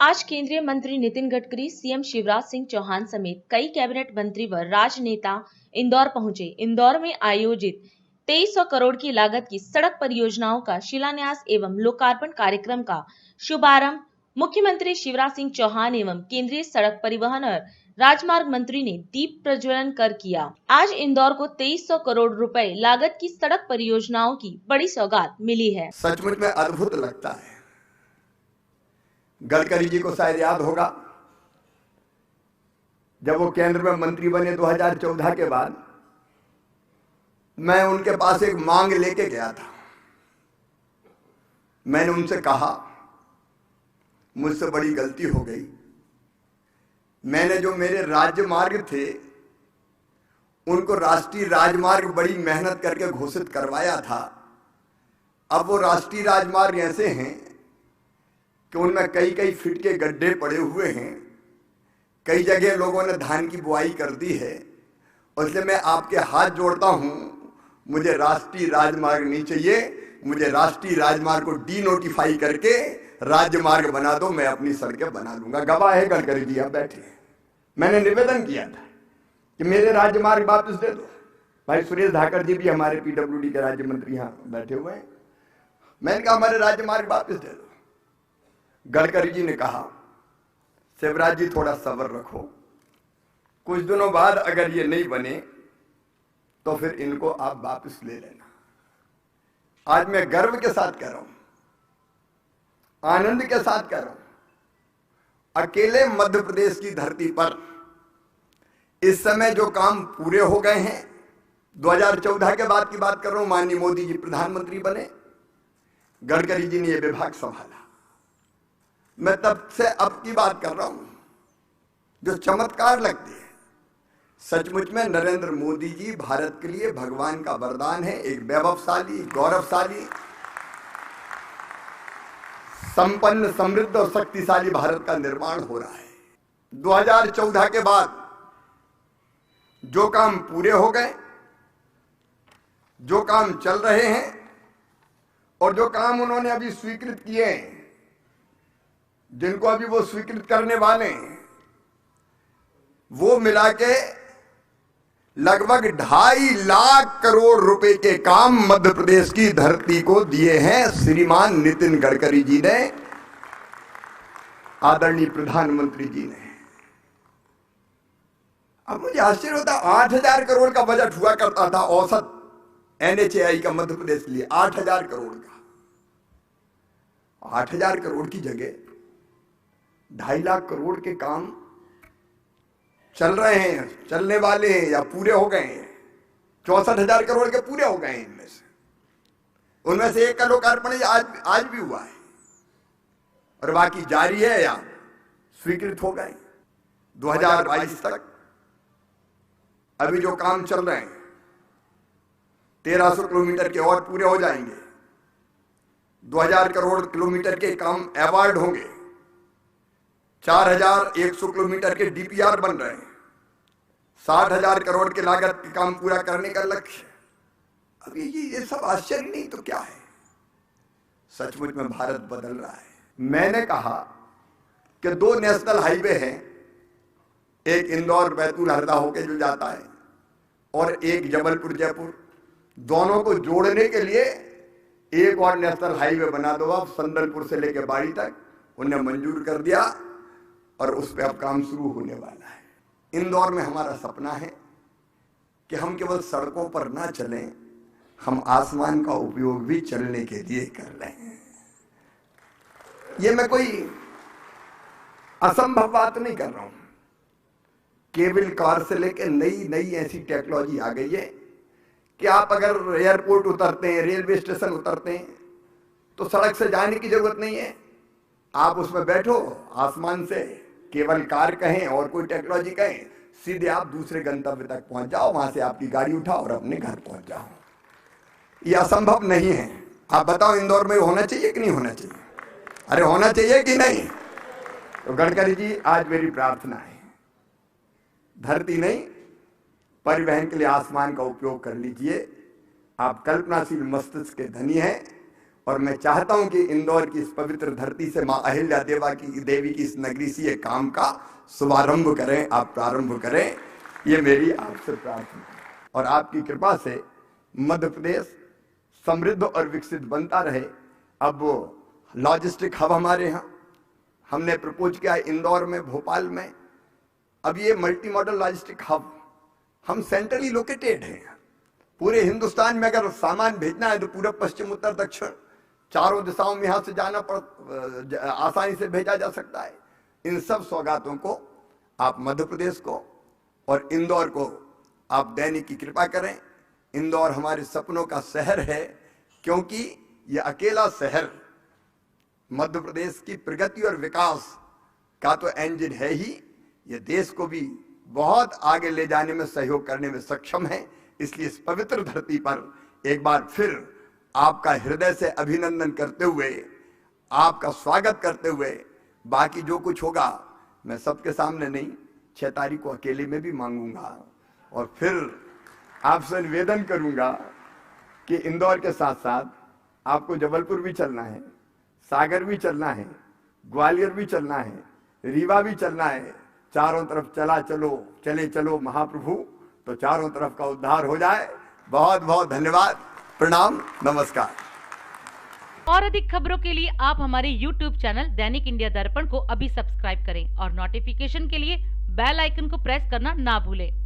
आज केंद्रीय मंत्री नितिन गडकरी, सीएम शिवराज सिंह चौहान समेत कई कैबिनेट मंत्री व राजनेता इंदौर पहुंचे। इंदौर में आयोजित 2300 करोड़ की लागत की सड़क परियोजनाओं का शिलान्यास एवं लोकार्पण कार्यक्रम का शुभारंभ मुख्यमंत्री शिवराज सिंह चौहान एवं केंद्रीय सड़क परिवहन और राजमार्ग मंत्री ने दीप प्रज्वलन कर किया। आज इंदौर को 2300 करोड़ रुपए लागत की सड़क परियोजनाओं की बड़ी सौगात मिली है। सचमुच में अद्भुत लगता है। गडकरी जी को शायद याद होगा, जब वो केंद्र में मंत्री बने 2014 के बाद, मैं उनके पास एक मांग लेके गया था। मैंने उनसे कहा, मुझसे बड़ी गलती हो गई। मैंने जो मेरे राजमार्ग थे उनको राष्ट्रीय राजमार्ग बड़ी मेहनत करके घोषित करवाया था। अब वो राष्ट्रीय राजमार्ग ऐसे हैं कि उनमें कई कई फीट के गड्ढे पड़े हुए हैं। कई जगह लोगों ने धान की बुआई कर दी है। और इसलिए मैं आपके हाथ जोड़ता हूं, मुझे राष्ट्रीय राजमार्ग नहीं चाहिए। मुझे राष्ट्रीय राजमार्ग को डी नोटिफाई करके राजमार्ग बना दो, मैं अपनी सड़कें बना लूंगा। गवाह है गडकरी जी, आप बैठे हैं। मैंने निवेदन किया था कि मेरे राजमार्ग वापस दे दो। भाई सुरेश धाकड़ जी भी हमारे पीडब्ल्यूडी के राज्य मंत्री यहां बैठे हुए हैं। मैंने कहा हमारे राजमार्ग वापस दे दो। गडकरी जी ने कहा, शिवराज जी थोड़ा सब्र रखो, कुछ दिनों बाद अगर ये नहीं बने तो फिर इनको आप वापस ले लेना। आज मैं गर्व के साथ कह रहा हूं, आनंद के साथ कह रहा हूं, अकेले मध्य प्रदेश की धरती पर इस समय जो काम पूरे हो गए हैं, 2014 के बाद की बात कर रहा हूं, माननीय मोदी जी प्रधानमंत्री बने, गडकरी जी ने यह विभाग संभाला। मैं तब से अब की बात कर रहा हूं, जो चमत्कार लगती है। सचमुच में नरेंद्र मोदी जी भारत के लिए भगवान का वरदान है। एक वैभवशाली, गौरवशाली, संपन्न, समृद्ध और शक्तिशाली भारत का निर्माण हो रहा है। 2014 के बाद जो काम पूरे हो गए, जो काम चल रहे हैं और जो काम उन्होंने अभी स्वीकृत किए हैं, जिनको अभी वो स्वीकृत करने वाले हैं, वो मिला के लगभग 2.5 लाख करोड़ रुपए के काम मध्य प्रदेश की धरती को दिए हैं श्रीमान नितिन गडकरी जी ने, आदरणीय प्रधानमंत्री जी ने। अब मुझे आश्चर्य होता, 8,000 करोड़ का बजट हुआ करता था औसत NHAI का मध्य प्रदेश के लिए, 8,000 करोड़ का। 8,000 करोड़ की जगह 2.5 लाख करोड़ के काम चल रहे हैं, चलने वाले हैं या पूरे हो गए हैं। 64,000 करोड़ के पूरे हो गए हैं। उनमें से एक का लोकार्पण आज भी हुआ है और बाकी जारी है या स्वीकृत हो गए। 2022 तक अभी जो काम चल रहे हैं, 1,300 किलोमीटर के और पूरे हो जाएंगे। 2,000 करोड़ किलोमीटर के काम अवार्ड होंगे। 4,100 किलोमीटर के DPR बन रहे हैं। 60,000 करोड़ के लागत के काम पूरा करने का लक्ष्य। अब ये सब आश्चर्य नहीं तो क्या है। सचमुच में भारत बदल रहा है। मैंने कहा कि 2 नेशनल हाईवे हैं, एक इंदौर बैतूल हरदा होके जो जाता है और एक जबलपुर जयपुर, दोनों को जोड़ने के लिए एक और नेशनल हाईवे बना दो आप, संदलपुर से लेकर बाड़ी तक। उन्हें मंजूर कर दिया और उस पर अब काम शुरू होने वाला है। इंदौर में हमारा सपना है कि हम केवल सड़कों पर ना चलें, हम आसमान का उपयोग भी चलने के लिए कर लें। ये मैं कोई असंभव बात नहीं कर रहा हूं। केबल कार से लेकर नई नई ऐसी टेक्नोलॉजी आ गई है कि आप अगर एयरपोर्ट उतरते हैं, रेलवे स्टेशन उतरते हैं, तो सड़क से जाने की जरूरत नहीं है। आप उसमें बैठो, आसमान से केवल कार कहें और कोई टेक्नोलॉजी कहें, सीधे आप दूसरे गंतव्य तक पहुंच जाओ, वहां से आपकी गाड़ी उठाओ और अपने घर पहुंच जाओ। ये असंभव नहीं है। आप बताओ इंदौर में होना चाहिए कि नहीं होना चाहिए? अरे होना चाहिए कि नहीं? तो गडकरी जी, आज मेरी प्रार्थना है, धरती नहीं परिवहन के लिए आसमान का उपयोग कर लीजिए। आप कल्पनाशील मस्तिष्क के धनी हैं और मैं चाहता हूं कि इंदौर की इस पवित्र धरती से मां अहिल्या देवी की इस नगरी से ये काम का शुभारंभ करें, आप प्रारंभ करें, ये मेरी आपसे प्रार्थना है। और आपकी कृपा से मध्य प्रदेश समृद्ध और विकसित बनता रहे। अब वो लॉजिस्टिक हब हमारे यहाँ हमने प्रपोज किया इंदौर में, भोपाल में। अब ये मल्टी मॉडल लॉजिस्टिक हब, हम सेंट्रली लोकेटेड हैं। पूरे हिंदुस्तान में अगर सामान भेजना है तो पूरब पश्चिम उत्तर दक्षिण चारों दिशाओं में यहां से आसानी से भेजा जा सकता है। इन सब सौगातों को आप मध्य प्रदेश को और इंदौर को आप देने की कृपा करें। इंदौर हमारे सपनों का शहर है, क्योंकि यह अकेला शहर मध्य प्रदेश की प्रगति और विकास का तो इंजन है ही, यह देश को भी बहुत आगे ले जाने में सहयोग करने में सक्षम है। इसलिए इस पवित्र धरती पर एक बार फिर आपका हृदय से अभिनंदन करते हुए, आपका स्वागत करते हुए, बाकी जो कुछ होगा मैं सबके सामने नहीं, 6 तारीख को अकेले में भी मांगूंगा और फिर आपसे निवेदन करूंगा कि इंदौर के साथ साथ आपको जबलपुर भी चलना है, सागर भी चलना है, ग्वालियर भी चलना है, रीवा भी चलना है। चारों तरफ चले चलो महाप्रभु, तो चारों तरफ का उद्धार हो जाए। बहुत बहुत धन्यवाद, प्रणाम, नमस्कार। और अधिक खबरों के लिए आप हमारे YouTube चैनल दैनिक इंडिया दर्पण को अभी सब्सक्राइब करें और नोटिफिकेशन के लिए बेल आइकन को प्रेस करना ना भूलें।